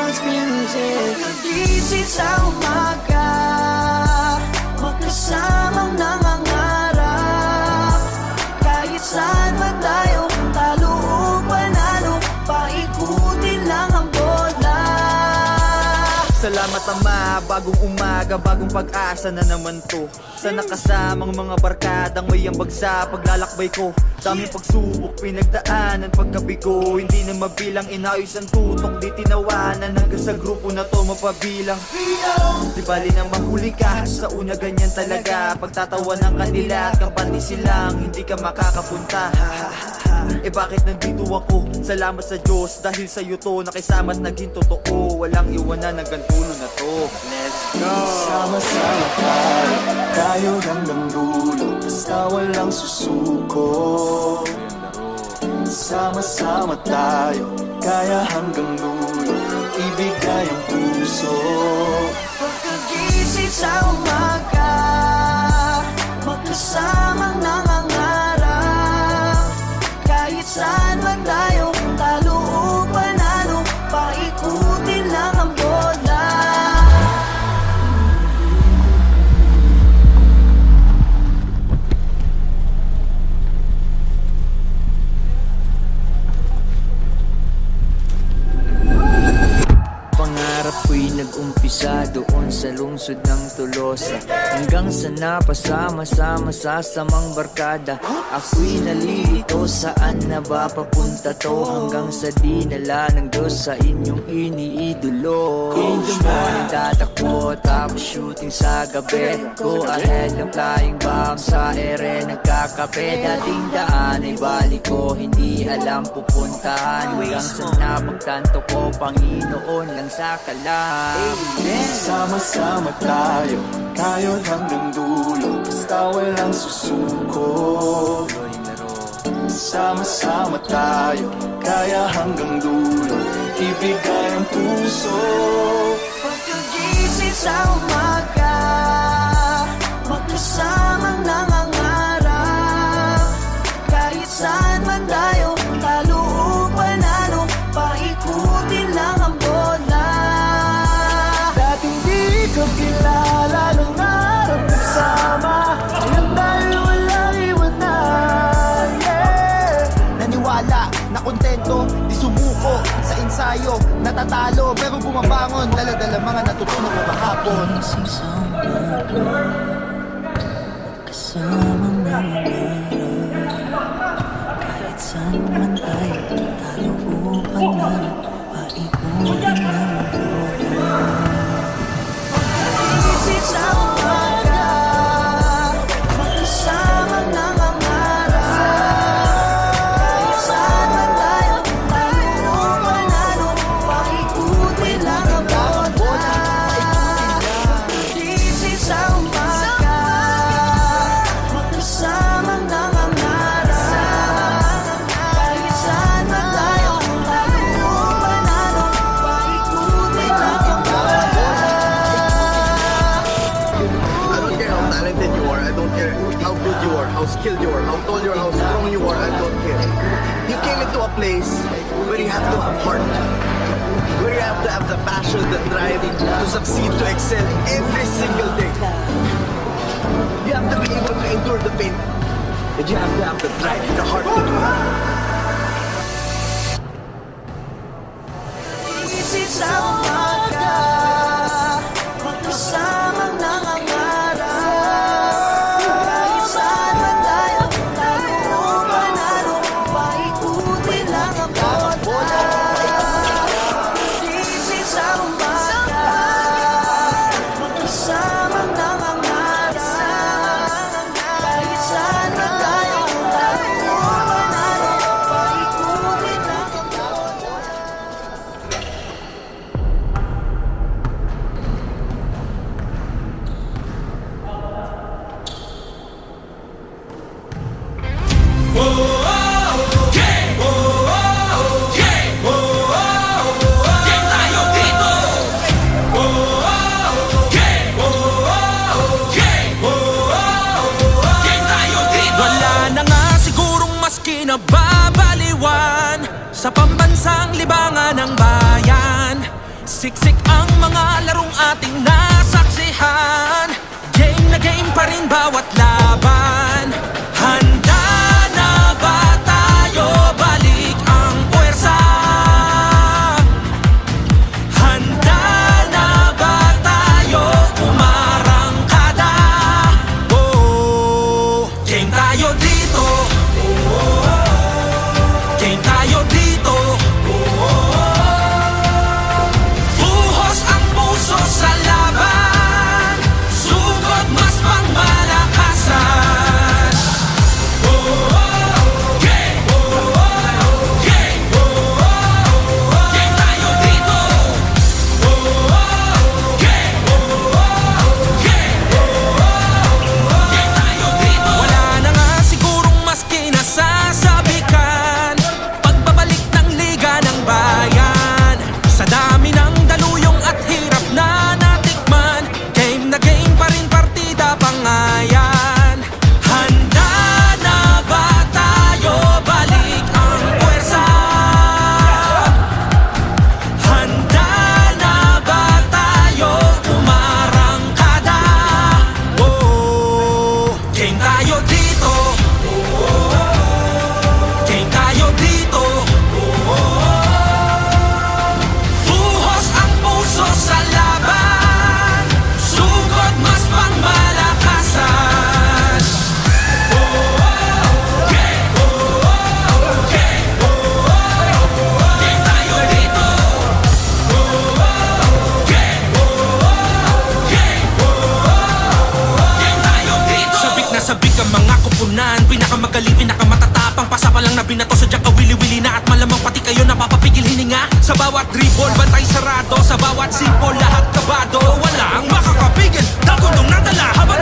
wants music. Pagkagising sa umaga, magkasamang nangangarap. Kahit saan man tayo, talo o panalo, paikutin lang ang bola. Salamat Ama, bagong umaga, bagong pag-asa na naman to. Sa nakasamang mga barkadang may ambag sa paglalakbay ko. Daming pagsubok, pinagdaanan, pagkabigo. Hindi na mabilang, inayos ang tutok, di tinawanan. Hanggang sa grupo na to mapabilang. Di bali na mahuli ka, sa una ganyan talaga. Pagtatawa ng kanila at kampante silang hindi ka makakapunta. Eh bakit nandito ako? Salamat sa Diyos, dahil sa'yo to nakisama't naging totoo. Walang iwanan hanggang dulo na to. Let's go! Sama-sama tayo hanggang dulo, basta walang susuko. Sama-sama tayo, kaya hanggang dulo, ibigay ang puso. Pagkagising sa umaga, magkasamang nangangarap. Kahit saan man tayo, talo o panalo, paikutin lang ang bola. Pangarap ko'y nag-umpisa doon sa lungsod ng Tolosa, hanggang sa napasama-sama sa samang barkada. Ako'y nalilito, saan na ba papunta to? Hanggang sa dinala ng Diyos sa inyong iniidolo. In the morning tatakbo, tapos shooting sa gabi. Go ahead ng flying bomb, sa ere nagkakape. Dating daan ay balik ko, hindi alam pupuntahan. Hanggang sa napagtanto ko, Panginoon lang sa kalam. Sama-sama tayo, kayo hanggang dulo, basta walang susuko. Sama-sama tayo, kaya hanggang dulo, ibigay ang puso. Pagkagising sa umaga, magkasamang nangangarap. Kahit saan man tayo, talo o panalo, paikutin lang ang bola. Dating di ko kilala nung araw nagsama, ngayon tayo walang iwanan. Naniwala, na kontento, di sumuko sa ensayo, natatalo pero bumabangon, dala-dala mga natutunan mo kahapon. Kasamang nangangarap, kahit saan man tayo, talo o panalo, paikutin lang ang bola. Pagkagising sa umaga, magkasamang nangangarap. Kahit saan man tayo, talo o panalo, paikutin lang ang bola. Pagkagising sa umaga, magkasamang nangangarap. Kahit saan man tayo, talo o panalo, paikutin lang ang bola. I don't care how talented you are, I don't care how good you are, how skilled you are, how tall you are, how strong you are, I don't care. You came into a place where you have to have heart, where you have to have the passion, the drive to succeed, to excel every single day. You have to be able to endure the pain, and you have to have the drive, the heart to do it. Pagkagising sa umaga, magkasamang nangangarap. Kahit saan man tayo, talo o panalo, paikutin lang ang bola. Pagkagising sa umaga, magkasamang nangangarap. Kahit saan man tayo, talo o panalo, magaling, pinakamatatapang. Pasa pa lang na binato, sadyang kawili-wili na. At malamang pati kayo napapapigil hininga. Sa bawat dribble, bantay sarado. Sa bawat simple, lahat kabado. Walang makakapigil, dagundong nadala. Habang